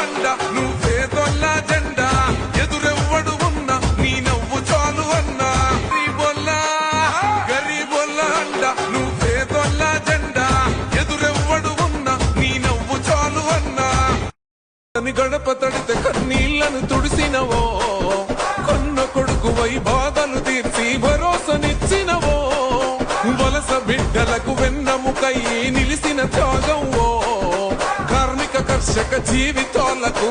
అండ నువ్వే దొల్ల జెండా ఎదురెవ్వడు ఉన్నా నీ నవ్వు చాలు అన్నా గరీబొల్లా అండ నువ్వే దొల్ల జెండా ఎదురెవ్వడు ఉన్నా నీ నవ్వు చాలు అన్నా గడప తడితే కన్నీళ్లను తుడిసినవో కొన్న కొడుకువై బాధలు తీర్చి భరోసనిచ్చినవో వలస బిడ్డలకు వెన్నముకై నిలిసిన త్యాగంవో కార్మిక కర్షక జీవితాలకు